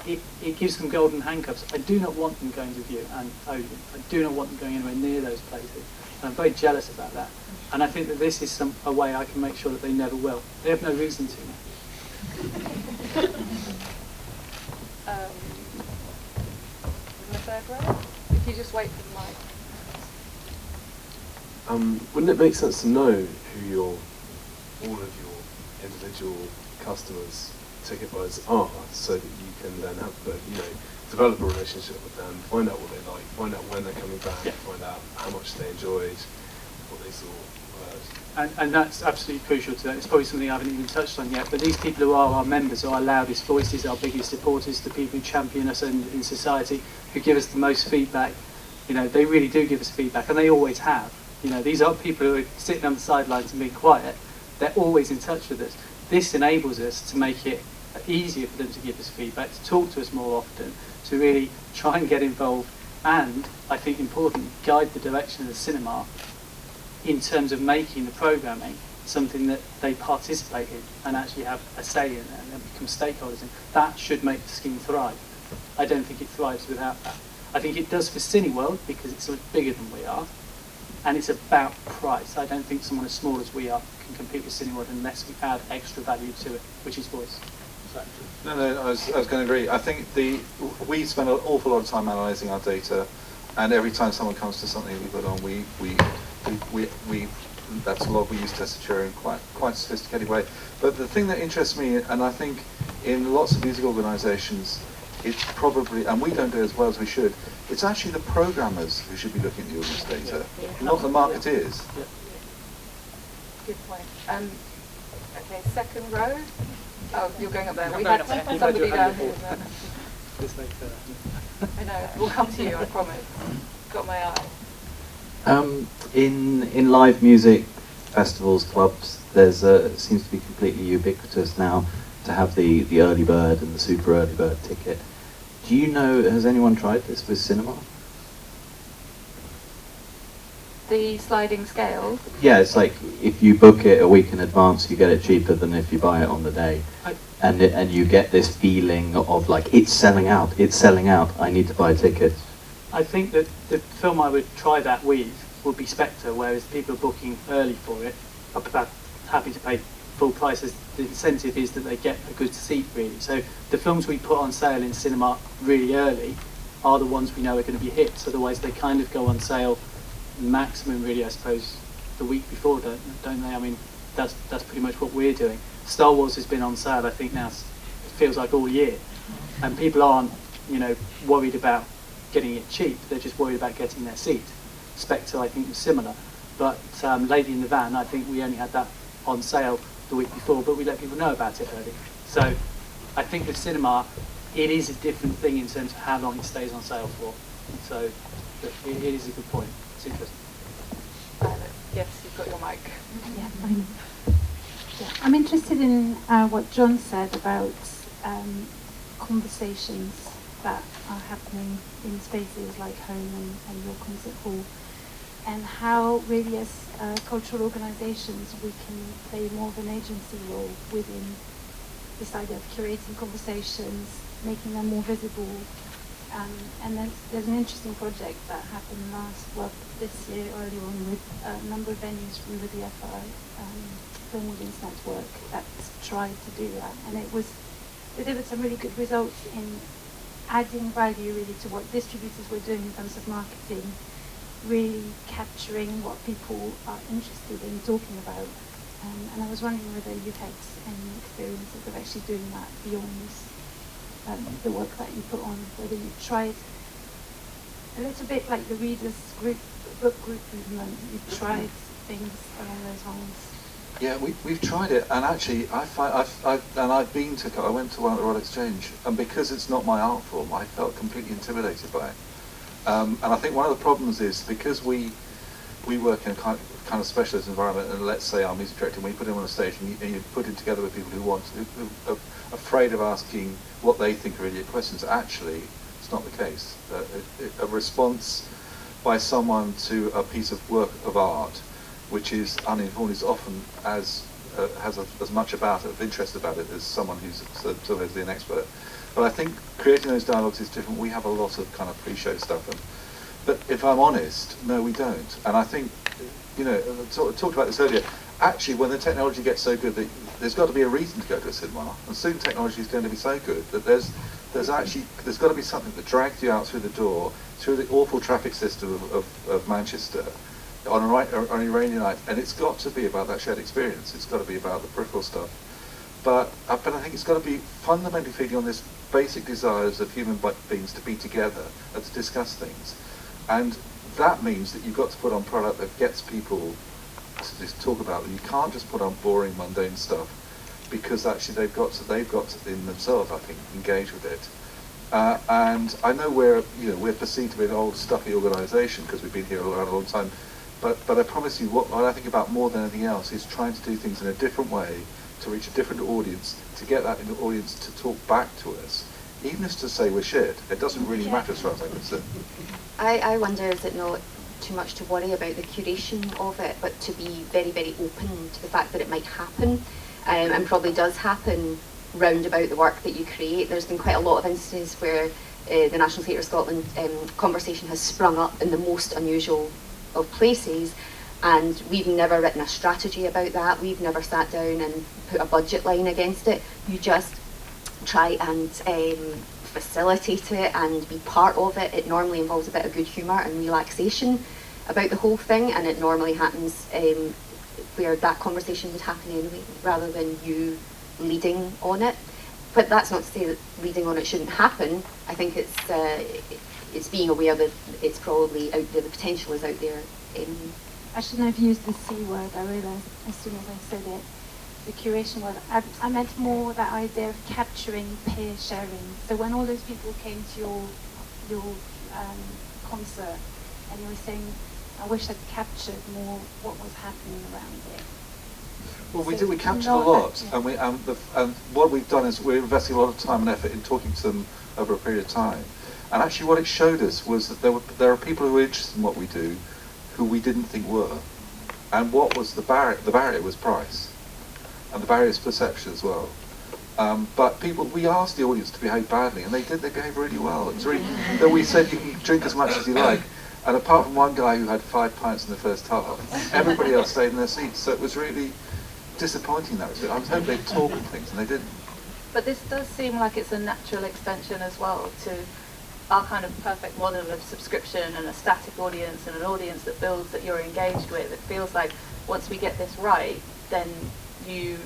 it gives them golden handcuffs. I do not want them going to View and Odeon. I do not want them going anywhere near those places. And I'm very jealous about that. And I think that this is a way I can make sure that they never will. They have no reason to. In the 3rd row, if you just wait for the mic. Wouldn't it make sense to know who all of your individual customers, ticket buyers are, so that you can then have develop a relationship with them, find out what they like, find out when they're coming back, find out how much they enjoyed, what they saw. And that's absolutely crucial to that. It's probably something I haven't even touched on yet, but these people who are our members are our loudest voices, our biggest supporters, the people who champion us in society, who give us the most feedback. They really do give us feedback, and they always have. These aren't people who are sitting on the sidelines and being quiet. They're always in touch with us. This enables us to make it easier for them to give us feedback, to talk to us more often, to really try and get involved, and, I think importantly, guide the direction of the cinema in terms of making the programming something that they participate in and actually have a say in and then become stakeholders in. That should make the scheme thrive. I don't think it thrives without that. I think it does for Cineworld because it's so much bigger than we are, and it's about price. I don't think someone as small as we are can compete with Cineworld unless we add extra value to it, which is voice. No, I was going to agree. I think we spend an awful lot of time analysing our data, and every time someone comes to something we put on, we that's a lot we use Tessitura in quite a sophisticated way. But the thing that interests me, and I think in lots of music organisations, it's probably, and we don't do it as well as we should, it's actually the programmers who should be looking at the audience data, not the marketeers. Yeah. Good point. Okay, 2nd row. Oh, you're going up there. I'm We going had up there. somebody down here. This makes I know. We'll come to you, I promise. Got my eye. In live music festivals, clubs, there's it seems to be completely ubiquitous now to have the early bird and the super early bird ticket. Do you know, has anyone tried this with cinema? The sliding scale. Yeah, it's like if you book it a week in advance, you get it cheaper than if you buy it on the day. And you get this feeling of like, it's selling out, I need to buy a ticket. I think that the film I would try that with would be Spectre, whereas people are booking early for it, are happy to pay full prices. The incentive is that they get a good seat, really. So the films we put on sale in cinema really early are the ones we know are going to be hits. Otherwise, they kind of go on sale maximum, really, I suppose, the week before, don't they? I mean, that's pretty much what we're doing. Star Wars has been on sale, I think now, it feels like all year. And people aren't, worried about getting it cheap. They're just worried about getting their seat. Spectre, I think, was similar. But Lady in the Van, I think we only had that on sale the week before, but we let people know about it early. So I think with cinema, it is a different thing in terms of how long it stays on sale for. And so it is a good point. It's interesting. Violet, yes, you've got your mic. Yeah, fine. Yeah. I'm interested in what John said about conversations that are happening in spaces like home and your concert hall, and how really as cultural organisations we can play more of an agency role within this idea of curating conversations, making them more visible. And there's an interesting project that happened this year early on with a number of venues from the BFI Film Audience Network that's tried to do that, and it delivered some really good results in adding value really to what distributors were doing in terms of marketing, really capturing what people are interested in talking about. And I was wondering whether you've had any experiences of actually doing that beyond the work that you put on, whether you tried a little bit like the readers group, book group movement, you tried things along those lines. Yeah, we've tried it, and actually, I went to one at the Royal Exchange, and because it's not my art form, I felt completely intimidated by it. And I think one of the problems is because we work in a kind of specialist environment, and let's say our music director, when you put him on a stage and you put him together with people who are afraid of asking what they think are idiot questions, actually, it's not the case. A response by someone to a piece of work of art which is uninformed is often has as much of interest about it as someone who's supposedly an expert. But I think creating those dialogues is different. We have a lot of kind of pre-show stuff, but if I'm honest, no, we don't. And I think, talked about this earlier. Actually, when the technology gets so good that there's got to be a reason to go to a cinema, and soon technology is going to be so good that there's got to be something that drags you out through the door, through the awful traffic system of Manchester, on a rainy night, and it's got to be about that shared experience. It's got to be about the peripheral stuff. But I think it's got to be fundamentally feeding on this basic desires of human beings to be together and to discuss things. And that means that you've got to put on product that gets people to just talk about them. You can't just put on boring, mundane stuff, because actually they've got to in themselves, I think, engage with it. And I know we're perceived to be an old, stuffy organisation because we've been here around a long time. But I promise you, what I think about more than anything else is trying to do things in a different way, to reach a different audience, to get that audience to talk back to us, even if to say we're shit. It doesn't really matter as far as I'm concerned. I wonder, is it not too much to worry about the curation of it, but to be very, very open to the fact that it might happen, and probably does happen round about the work that you create. There's been quite a lot of instances where the National Theatre of Scotland conversation has sprung up in the most unusual of places, and we've never written a strategy about that. We've never sat down and put a budget line against it. You just try and facilitate it and be part of it. It normally involves a bit of good humour and relaxation about the whole thing, and it normally happens where that conversation would happen anyway, rather than you leading on it. But that's not to say that leading on it shouldn't happen. I think it's being aware that it's probably out there, the potential is out there. I shouldn't have used the C word, I realised as soon as I said it. The curation word. I meant more that idea of capturing peer sharing. So when all those people came to your concert and you were saying, I wish I'd captured more what was happening around it. Well, we did. We captured a lot, and what we've done is we're investing a lot of time and effort in talking to them over a period of time. And actually, what it showed us was that there are people who are interested in what we do, who we didn't think were. And what was the barrier? The barrier was price, and the barrier is perception as well. But we asked the audience to behave badly, and they did. They behaved really well. It was really that we said you can drink as much as you like, and apart from one guy who had 5 pints in the first half, everybody else stayed in their seats. So it was really disappointing, that was it. I was hoping they'd talk and things, and they didn't. But this does seem like it's a natural extension as well to our kind of perfect model of subscription and a static audience and an audience that builds that you're engaged with. It feels like once we get this right, then you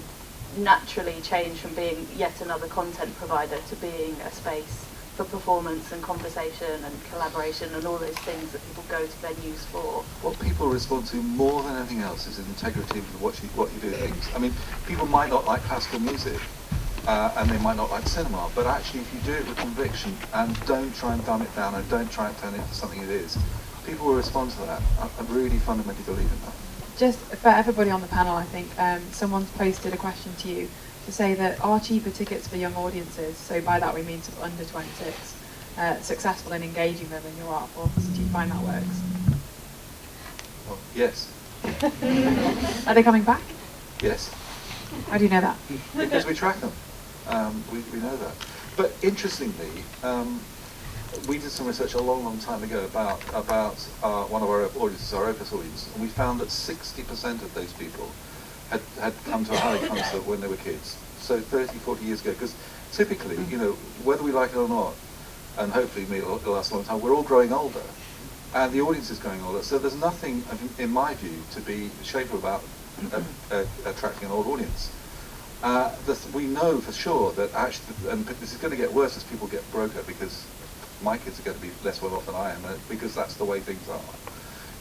naturally change from being yet another content provider to being a space for performance and conversation and collaboration and all those things that people go to venues for. What people respond to more than anything else is the integrity of what you do things. I mean, people might not like classical music, and they might not like cinema, but actually if you do it with conviction and don't try and dumb it down and don't try and turn it into something it is, people will respond to that. I really fundamentally believe in that. Just for everybody on the panel, I think someone's posted a question to you to say that are cheaper tickets for young audiences, so by that we mean sort of under 26, successful in engaging them in your art forms? Do you find that works? Well, yes. Are they coming back? Yes. How do you know that? Because we track them. We know that. But interestingly, we did some research a long time ago about one of our audiences, our Opus audience, and we found that 60% of those people had come to a Halley concert when they were kids. So 30, 40 years ago, because typically, you know, whether we like it or not, and hopefully it'll last a long time, we're all growing older, and the audience is growing older. So there's nothing, in my view, to be shameful about attracting an old audience. We know for sure that actually, and this is going to get worse as people get broker, because my kids are going to be less well off than I am, because that's the way things are,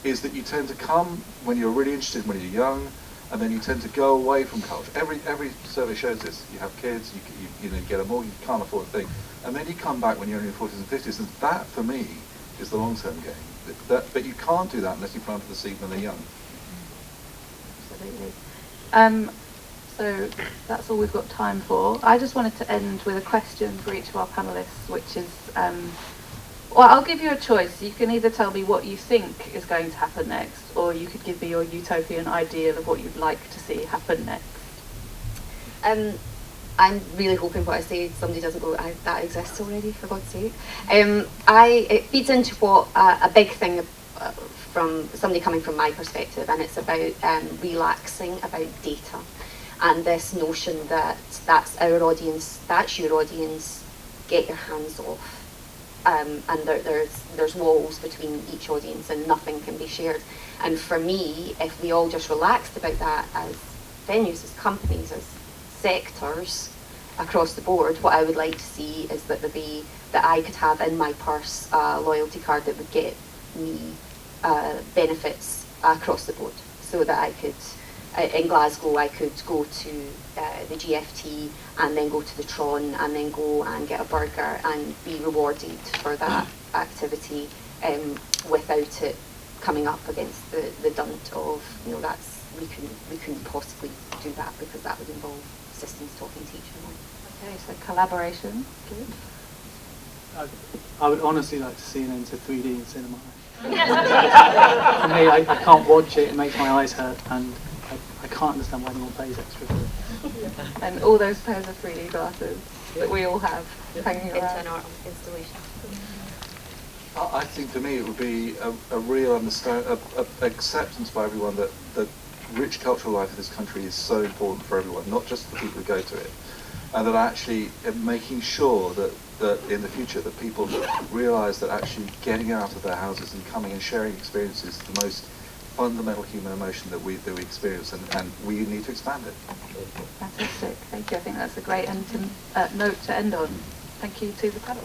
is that you tend to come when you're really interested, when you're young, and then you tend to go away from culture. Every survey shows this. You have kids, you get a mortgage, you can't afford a thing, and then you come back when you're in your 40s and 50s, and that, for me, is the long-term game. But you can't do that unless you plant the seed when they're young. Absolutely. So that's all we've got time for. I just wanted to end with a question for each of our panellists, which is, well, I'll give you a choice. You can either tell me what you think is going to happen next, or you could give me your utopian ideal of what you'd like to see happen next. I'm really hoping what I say, somebody doesn't go, that exists already, for God's sake. It feeds into what a big thing from somebody coming from my perspective, and it's about relaxing about data. And this notion that that's our audience, that's your audience, get your hands off. And there's walls between each audience and nothing can be shared. And for me, if we all just relaxed about that as venues, as companies, as sectors across the board, what I would like to see is that that I could have in my purse a loyalty card that would get me benefits across the board, so that I could, in Glasgow, I could go to the GFT and then go to the Tron and then go and get a burger and be rewarded for that activity without it coming up against the dunt of, you know, that's we couldn't possibly do that because that would involve systems talking to each other. Okay, so collaboration, good. I would honestly like to see an end to 3D in cinema. For me, I can't watch it, it makes my eyes hurt, and I can't understand why anyone pays extra for it. And all those pairs of 3D glasses that we all have hanging around. Into an art installation. I think for me it would be a real acceptance by everyone that the rich cultural life of this country is so important for everyone, not just the people who go to it, and that actually making sure that in the future that people realise that actually getting out of their houses and coming and sharing experiences is the most fundamental human emotion that we experience, and we need to expand it. Fantastic, thank you. I think that's a great note to end on. Thank you to the panel.